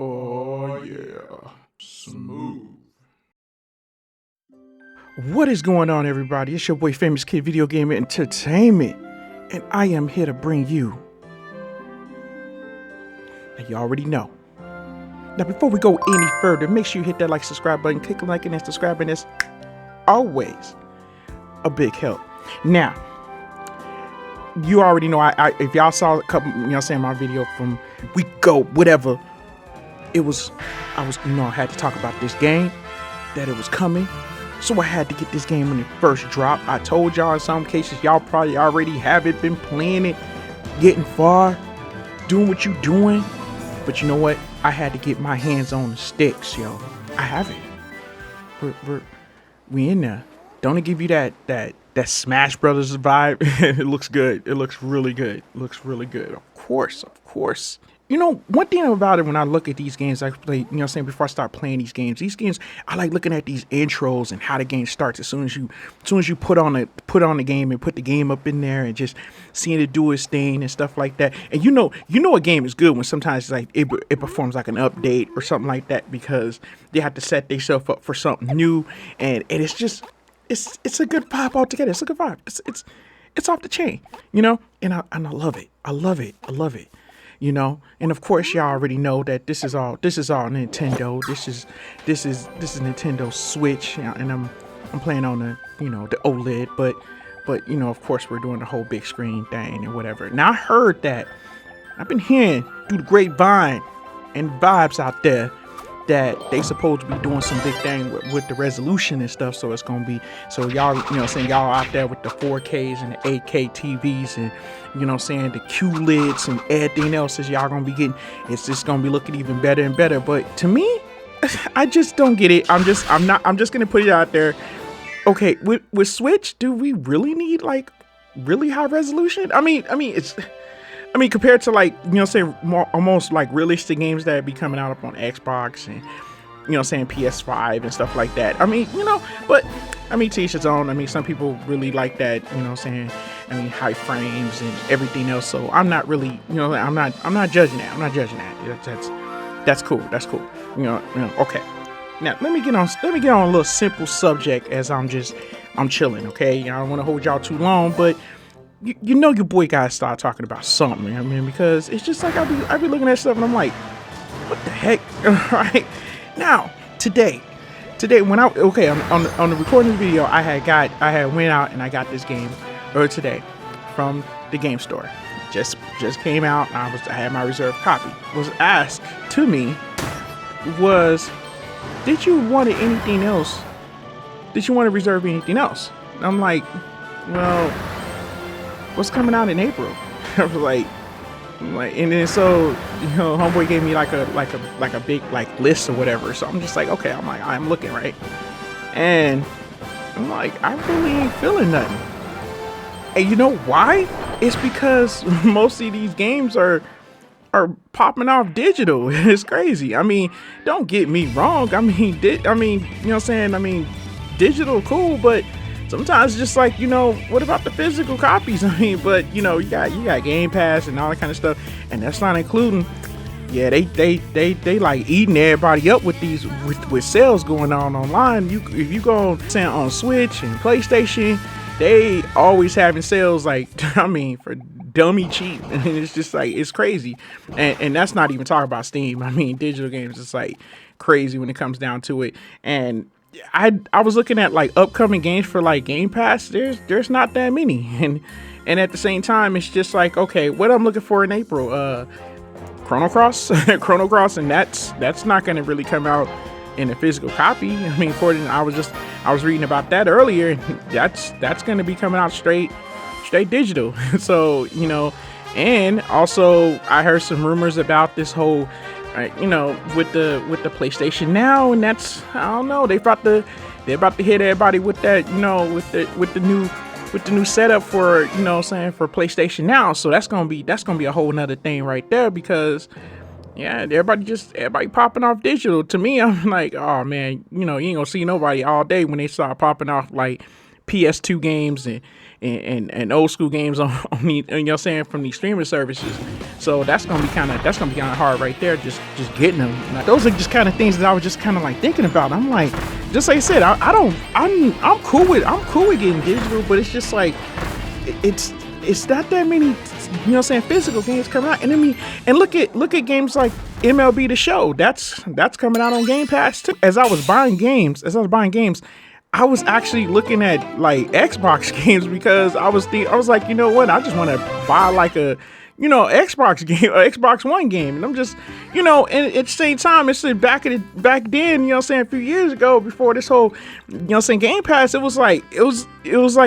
Oh yeah, smooth. What is going on, everybody? It's your boy Famous Kid Video Game Entertainment, and I am here to bring you, and you already know. Now, before we go any further, make sure you hit that like, subscribe button, click like and subscribing. That's always a big help. Now, you already know, I if y'all saw a couple, my video from week ago, whatever, I had to talk about this game, that it was coming. So I had to get this game when it first dropped. I told y'all in some cases, y'all probably already haven't been playing it, getting far, doing what you doing. But you know what? I had to get my hands on the sticks, yo. I have it. We in there. Don't it give you that Smash Brothers vibe? It looks good. It looks really good. It looks really good. Of course. You know, one thing about it when I look at these games, I play, before I start playing these games, I like looking at these intros and how the game starts as soon as you put on the game and put the game up in there and just seeing it do its thing and stuff like that. And you know a game is good when sometimes it's like it performs like an update or something like that, because they have to set themselves up for something new, and it's just it's a good vibe altogether. It's a good vibe. It's off the chain, and I love it. I love it. And of course y'all already know that this is all Nintendo. This is Nintendo Switch, and I'm playing on the the OLED, but of course we're doing the whole big screen thing and whatever. Now I heard that, I've been hearing through the grapevine and vibes out there that they supposed to be doing some big thing with the resolution and stuff. So it's gonna be, so y'all, y'all out there with the 4Ks and the 8K TVs and the QLEDs and everything else that y'all gonna be getting, it's just gonna be looking even better and better. But to me, I just don't get it. I'm just gonna put it out there. Okay, with Switch, do we really need like really high resolution? I mean, compared to like, more almost like realistic games that be coming out up on Xbox and, PS5 and stuff like that. But to each its own. Some people really like that, high frames and everything else. So I'm not really, I'm not judging that. That's cool. Okay. Now let me get on a little simple subject as I'm chilling. Okay. I don't want to hold y'all too long, but your boy gotta start talking about something. Because it's just like I be looking at stuff and I'm like, what the heck? Right now, today when on the recording video, I had went out and I got this game earlier today from the game store. Just came out and I had my reserved copy. Was asked to me was, did you want anything else? Did you want to reserve anything else? And I'm like, well, what's coming out in April? I was like, and then so homeboy gave me like a big like list or whatever. So I'm just like, okay, I'm looking, right, and I'm like, I really ain't feeling nothing. And you know why? It's because most of these games are popping off digital. It's crazy. Don't get me wrong. Digital cool, but sometimes it's just like, what about the physical copies? But you got Game Pass and all that kind of stuff, and that's not including, they like eating everybody up with these with sales going on online. If you go on Switch and PlayStation, they always having sales like for dummy cheap, and it's just like, it's crazy. And that's not even talking about Steam. Digital games is like crazy when it comes down to it. And I was looking at like upcoming games for like Game Pass. There's not that many, and at the same time, it's just like, okay, what I'm looking for in April, Chrono Cross, and that's not going to really come out in a physical copy. According I was reading about that earlier. That's going to be coming out straight digital. So and also I heard some rumors about this whole, with the PlayStation Now, and that's, I don't know, they're about to hit everybody with that, with the new setup for, for PlayStation Now. So that's gonna be a whole nother thing right there, because everybody popping off digital. To me, I'm like, oh man, you ain't gonna see nobody all day when they start popping off like PS2 games and old school games on the, you know what I'm saying, from these streaming services. So that's gonna be kind of hard right there, just getting them. Like, those are just kind of things that I was just kind of like thinking about. I'm like, just like I said, I'm cool with getting digital, but it's just like it's not that many, you know what I'm saying, physical games coming out. And I mean, and look at games like MLB The Show. That's coming out on Game Pass too. As I was buying games, I was actually looking at like Xbox games because I was like, you know what? I just want to buy like a, you know, Xbox game, or Xbox One game. And I'm just, you know, and at the same time, it's back then, you know what I'm saying, a few years ago, before this whole, you know what I'm saying, Game Pass, it was like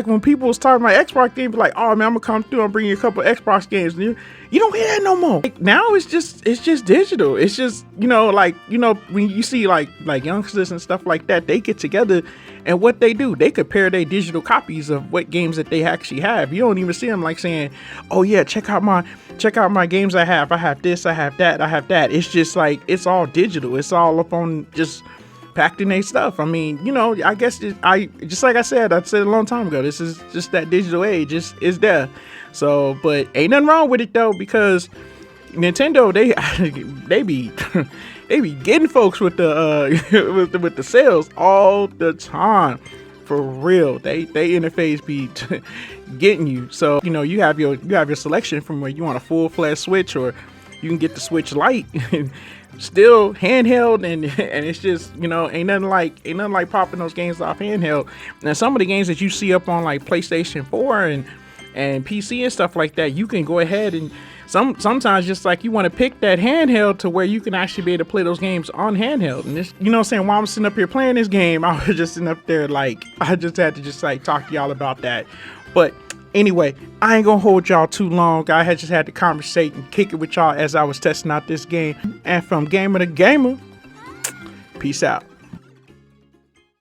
when people was talking about Xbox games, like, oh man, I'm gonna come through and bring you a couple of Xbox games. And you don't hear that no more. Like, now it's just digital. It's just, you know, like, you know, when you see like youngsters and stuff like that, they get together and what they do, they compare their digital copies of what games that they actually have. You don't even see them like saying, oh yeah, check out my games I have. I have this, I have that, I have that. It's just like, it's all digital. It's all up on just packed in their stuff. I mean, you know, I guess just like I said a long time ago, this is just that digital age is there. So, but ain't nothing wrong with it though, because Nintendo, they be they be getting folks with the with the sales all the time, for real. They interface be getting you. So, you know, you have your selection from where you want a full-fledged Switch, or you can get the Switch Lite, still handheld, and it's just, you know, ain't nothing like popping those games off handheld. Now, some of the games that you see up on like PlayStation 4 and PC and stuff like that, you can go ahead and sometimes just like you want to pick that handheld to where you can actually be able to play those games on handheld. And this, you know what I'm saying, while I'm sitting up here playing this game, I was just sitting up there like, I just had to just like talk to y'all about that. But anyway, I ain't gonna hold y'all too long. I had just had to conversate and kick it with y'all as I was testing out this game. And from gamer to gamer, peace out.